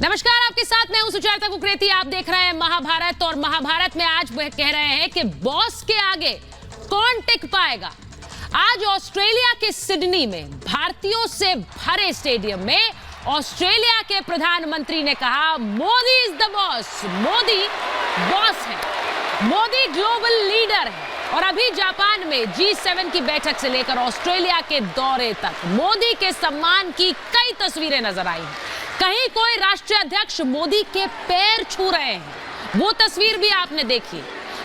नमस्कार, आपके साथ मैं हूं सुचारता कुकरेती। आप देख रहे हैं महाभारत और महाभारत में आज वह कह रहे हैं कि बॉस के आगे कौन टिक पाएगा। आज ऑस्ट्रेलिया के सिडनी में भारतीयों से भरे स्टेडियम में ऑस्ट्रेलिया के प्रधानमंत्री ने कहा, Modi is the boss. Modi boss है, मोदी ग्लोबल लीडर है। और अभी जापान में G7 की बैठक से लेकर ऑस्ट्रेलिया के दौरे तक मोदी के सम्मान की कई तस्वीरें नजर आई हैं। कहीं कोई राष्ट्रीय अध्यक्ष मोदी के पैर छू रहे हैं, वो तस्वीर भी आपने देखी।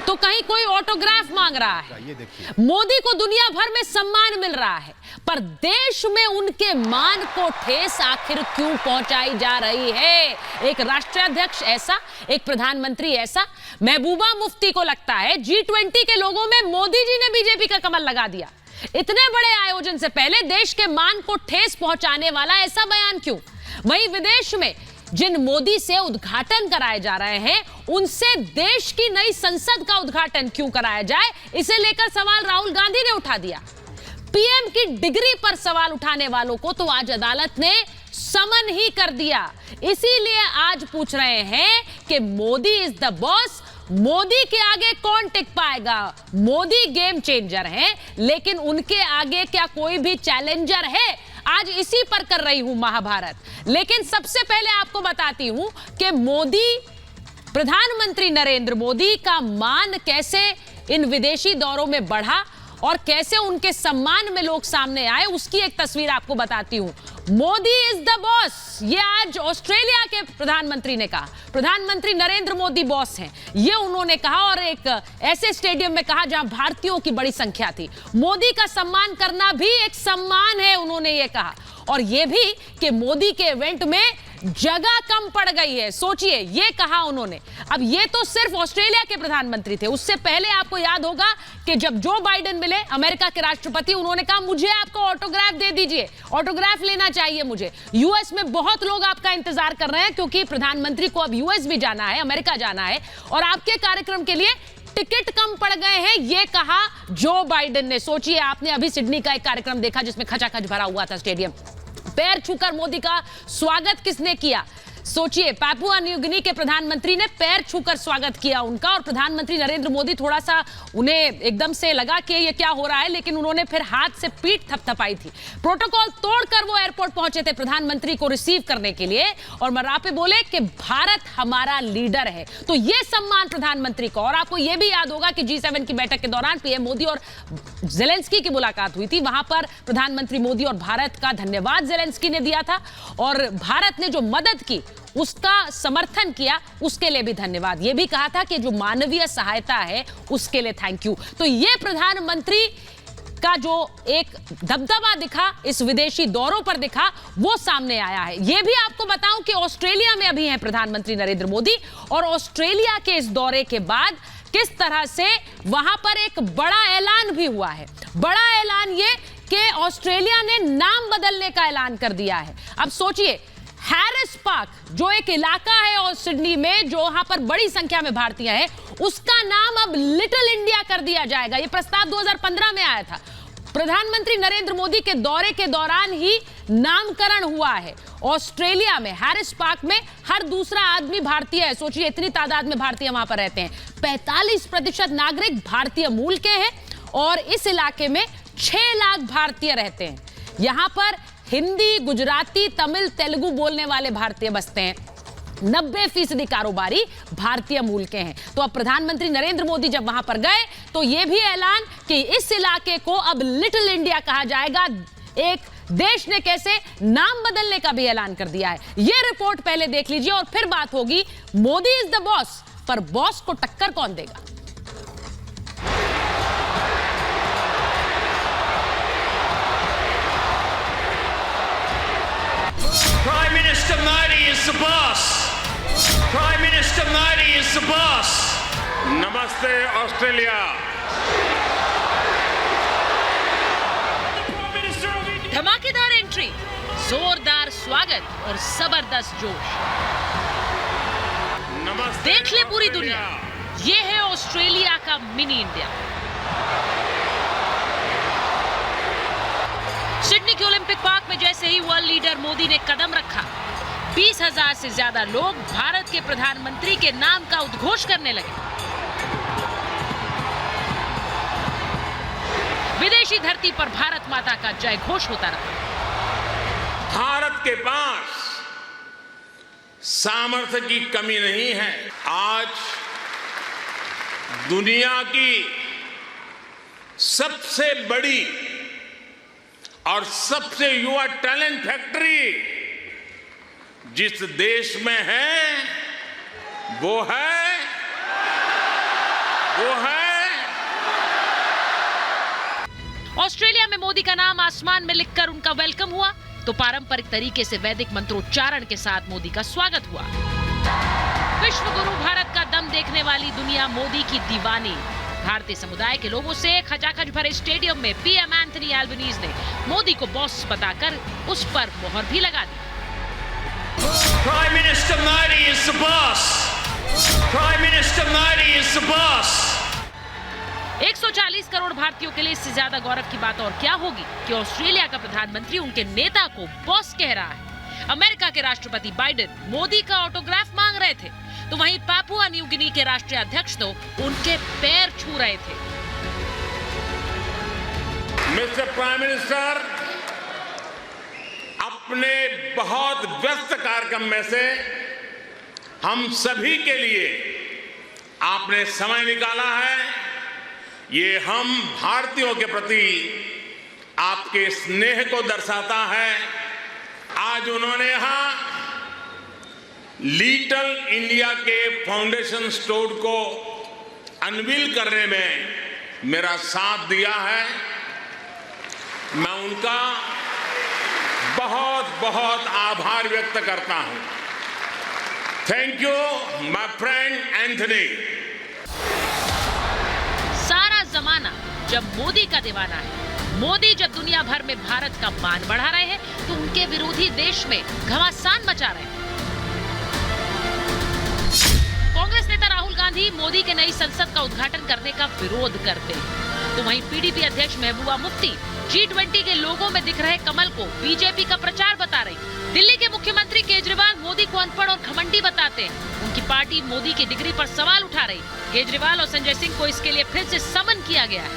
तो कहीं कोई ऑटोग्राफ मांग रहा है। ये देखिए, मोदी को दुनिया भर में सम्मान मिल रहा है, पर देश में उनके मान को ठेस आखिर क्यों पहुंचाई जा रही है। एक राष्ट्रीय अध्यक्ष ऐसा, एक प्रधानमंत्री ऐसा। महबूबा मुफ्ती को लगता है G20 के लोगों में मोदी जी ने बीजेपी का कमल लगा दिया। इतने बड़े आयोजन से पहले देश के मान को ठेस पहुंचाने वाला ऐसा बयान क्यों। वहीं विदेश में जिन मोदी से उद्घाटन कराए जा रहे हैं, उनसे देश की नई संसद का उद्घाटन क्यों कराया जाए, इसे लेकर सवाल राहुल गांधी ने उठा दिया। पीएम की डिग्री पर सवाल उठाने वालों को तो आज अदालत ने समन ही कर दिया। इसीलिए आज पूछ रहे हैं कि Modi is the boss. Modi के आगे कौन टिक पाएगा। मोदी गेम चेंजर हैं, लेकिन उनके आगे क्या कोई भी चैलेंजर है। आज इसी पर कर रही हूं महाभारत। लेकिन सबसे पहले आपको बताती हूं कि मोदी, प्रधानमंत्री नरेंद्र मोदी का मान कैसे इन विदेशी दौरों में बढ़ा और कैसे उनके सम्मान में लोग सामने आए, उसकी एक तस्वीर आपको बताती हूं। मोदी इज द बॉस, ये आज ऑस्ट्रेलिया के प्रधानमंत्री ने कहा। प्रधानमंत्री नरेंद्र मोदी बॉस हैं, ये उन्होंने कहा, और एक ऐसे स्टेडियम में कहा जहां भारतीयों की बड़ी संख्या थी। मोदी का सम्मान करना भी एक सम्मान है, उन्होंने ये कहा। और ये भी कि मोदी के इवेंट में जगह कम पड़ गई है। सोचिए, ये कहा उन्होंने। अब ये तो सिर्फ ऑस्ट्रेलिया के प्रधानमंत्री थे। उससे पहले आपको याद होगा कि जब जो बाइडेन मिले, अमेरिका के राष्ट्रपति, उन्होंने कहा मुझे आपको ऑटोग्राफ दे दीजिए, ऑटोग्राफ लेना चाहिए मुझे। यूएस में बहुत लोग आपका इंतजार कर रहे हैं, क्योंकि प्रधानमंत्री को अब यूएस भी जाना है, अमेरिका जाना है, और आपके कार्यक्रम के लिए टिकट कम पड़ गए हैं, ये कहा जो बाइडेन ने। सोचिए, आपने अभी सिडनी का एक कार्यक्रम देखा जिसमें खचाखच भरा हुआ था स्टेडियम। पैर छूकर मोदी का स्वागत किसने किया। सोचिए, पापुआ न्यू गिनी के प्रधानमंत्री ने पैर छूकर स्वागत किया उनका, और प्रधानमंत्री नरेंद्र मोदी थोड़ा सा, उन्हें एकदम से लगा कि ये क्या हो रहा है, लेकिन उन्होंने फिर हाथ से पीठ थपथपाई थी। प्रोटोकॉल तोड़कर वो एयरपोर्ट पहुंचे थे प्रधानमंत्री को रिसीव करने के लिए, और मर्रापे बोले कि भारत हमारा लीडर है। तो ये सम्मान प्रधानमंत्री को। और आपको ये भी याद होगा कि G7 की बैठक के दौरान पीएम मोदी और जेलेंस्की की मुलाकात हुई थी। वहां पर प्रधानमंत्री मोदी और भारत का धन्यवाद जेलेंस्की ने दिया था, और भारत ने जो मदद की, उसका समर्थन किया, उसके लिए भी धन्यवाद। यह भी कहा था कि जो मानवीय सहायता है उसके लिए थैंक यू। तो यह प्रधानमंत्री का जो एक दबदबा दिखा, इस विदेशी दौरों पर दिखा, वो सामने आया है। यह भी आपको बताऊं कि ऑस्ट्रेलिया में अभी हैं प्रधानमंत्री नरेंद्र मोदी, और ऑस्ट्रेलिया के इस दौरे के बाद किस तरह से वहां पर एक बड़ा ऐलान भी हुआ है। बड़ा ऐलान ये कि ऑस्ट्रेलिया ने नाम बदलने का ऐलान कर दिया है। अब सोचिए, हैरिस पार्क जो एक इलाका है और सिडनी में, जो वहां पर बड़ी संख्या में भारतीय हैं, उसका नाम अब लिटिल इंडिया कर दिया जाएगा। यह प्रस्ताव 2015 में आया था। प्रधानमंत्री नरेंद्र मोदी के दौरे के दौरान ही नामकरण हुआ है। ऑस्ट्रेलिया में हैरिस पार्क में हर दूसरा आदमी भारतीय है। सोचिए, इतनी तादाद में भारतीय वहां पर रहते हैं। 45% नागरिक भारतीय मूल के हैं, और इस इलाके में 6 लाख भारतीय रहते हैं। यहां पर हिंदी, गुजराती, तमिल, तेलुगु बोलने वाले भारतीय बसते हैं। 90% कारोबारी भारतीय मूल के हैं। तो अब प्रधानमंत्री नरेंद्र मोदी जब वहां पर गए, तो यह भी ऐलान कि इस इलाके को अब लिटिल इंडिया कहा जाएगा। एक देश ने कैसे नाम बदलने का भी ऐलान कर दिया है। यह रिपोर्ट पहले देख लीजिए, और फिर बात होगी। मोदी इज द बॉस, पर बॉस को टक्कर कौन देगा। Prime Minister Modi is the boss. Prime Minister Modi is the boss. नमस्ते ऑस्ट्रेलिया। धमाकेदार एंट्री, जोरदार स्वागत और जबरदस्त जोश। नमस्ते देख ले पूरी दुनिया, ये है ऑस्ट्रेलिया का मिनी इंडिया। सिडनी के ओलंपिक पार्क में जैसे ही वर्ल्ड लीडर मोदी ने कदम रखा, 20,000 से ज्यादा लोग भारत के प्रधानमंत्री के नाम का उद्घोष करने लगे। विदेशी धरती पर भारत माता का जय घोष होता रहा। भारत के पास सामर्थ्य की कमी नहीं है। आज दुनिया की सबसे बड़ी और सबसे युवा टैलेंट फैक्ट्री जिस देश में है वो है ऑस्ट्रेलिया में मोदी का नाम आसमान में लिखकर उनका वेलकम हुआ तो पारंपरिक तरीके से वैदिक मंत्रोच्चारण के साथ मोदी का स्वागत हुआ। विश्व गुरु भारत का दम देखने वाली दुनिया मोदी की दीवानी। भारतीय समुदाय के लोगों से खचाखच भरे स्टेडियम में पीएम एंथनी एल्बनीज ने मोदी को बॉस बताकर उस पर मोहर भी लगा दी। Prime Minister Modi is the boss. Prime Minister Modi is the boss. 140 crore भारतीयों के लिए इससे ज्यादा गौरव की बात और क्या होगी कि ऑस्ट्रेलिया का प्रधानमंत्री उनके नेता को बॉस कह रहा है। अमेरिका के राष्ट्रपति बाइडेन मोदी का ऑटोग्राफ मांग रहे थे तो वहीं पापुआ न्यू गिनी के राष्ट्रीय अध्यक्ष तो उनके पैर छू रहे थे। मिस्टर प्राइम मिनिस्टर, अपने बहुत व्यस्त कार्यक्रम में से हम सभी के लिए आपने समय निकाला है। ये हम भारतीयों के प्रति आपके स्नेह को दर्शाता है। आज उन्होंने यहां लिटिल इंडिया के फाउंडेशन स्टोर को अनवील करने में मेरा साथ दिया है। मैं उनका बहुत बहुत आभार व्यक्त करता हूं। Thank you my friend Anthony. सारा जमाना जब मोदी का दीवाना है। मोदी जब दुनिया भर में भारत का मान बढ़ा रहे हैं तो उनके विरोधी देश में घमासान मचा रहे हैं। कांग्रेस नेता राहुल गांधी मोदी के नई संसद का उद्घाटन करने का विरोध करते हैं तो वहीं पीडीपी अध्यक्ष महबूबा मुफ्ती G20 के लोगों में दिख रहे कमल को बीजेपी का प्रचार बता रही। दिल्ली के मुख्यमंत्री केजरीवाल मोदी को अनपढ़ और घमंडी बताते हैं। उनकी पार्टी मोदी की डिग्री पर सवाल उठा रही। केजरीवाल और संजय सिंह को इसके लिए फिर से समन किया गया है।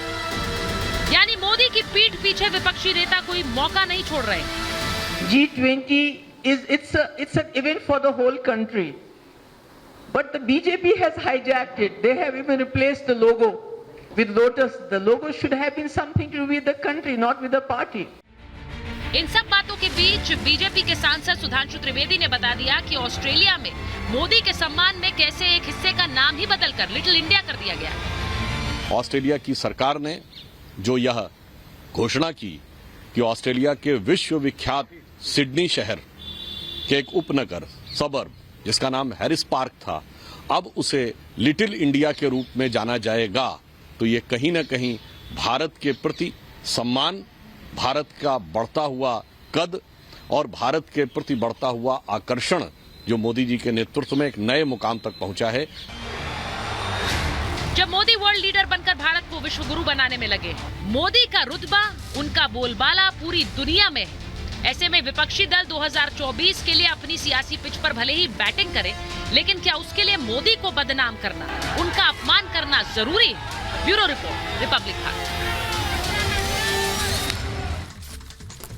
यानी मोदी की पीठ पीछे विपक्षी नेता कोई मौका नहीं छोड़ रहे। G20 it's an event for the whole country, but the BJP has hijacked it. They have even replaced the logo with lotus. The logo should have been something to do with the country, not with the party. इन सब बातों के बीच BJP के सांसद सुधांशु त्रिवेदी ने बता दिया कि Australia में मोदी के सम्मान में कैसे एक हिस्से का नाम ही बदलकर लिटिल इंडिया कर दिया गया। ऑस्ट्रेलिया की सरकार ने जो यह घोषणा की कि ऑस्ट्रेलिया के विश्व विख्यात सिडनी शहर के एक उपनगर सबर्ब जिसका नाम हैरिस पार्क था, अब उसे लिटिल इंडिया के रूप में जाना जाएगा, तो ये कहीं न कहीं भारत के प्रति सम्मान, भारत का बढ़ता हुआ कद और भारत के प्रति बढ़ता हुआ आकर्षण जो मोदी जी के नेतृत्व में एक नए मुकाम तक पहुंचा है। जब मोदी वर्ल्ड लीडर बनकर भारत को विश्व गुरु बनाने में लगे, मोदी का रुतबा, उनका बोलबाला पूरी दुनिया में है। ऐसे में विपक्षी दल 2024 के लिए अपनी सियासी पिच पर भले ही बैटिंग करे, लेकिन क्या उसके लिए मोदी को बदनाम करना, उनका अपमान करना जरूरी है? Bureau report, Republic Bharat.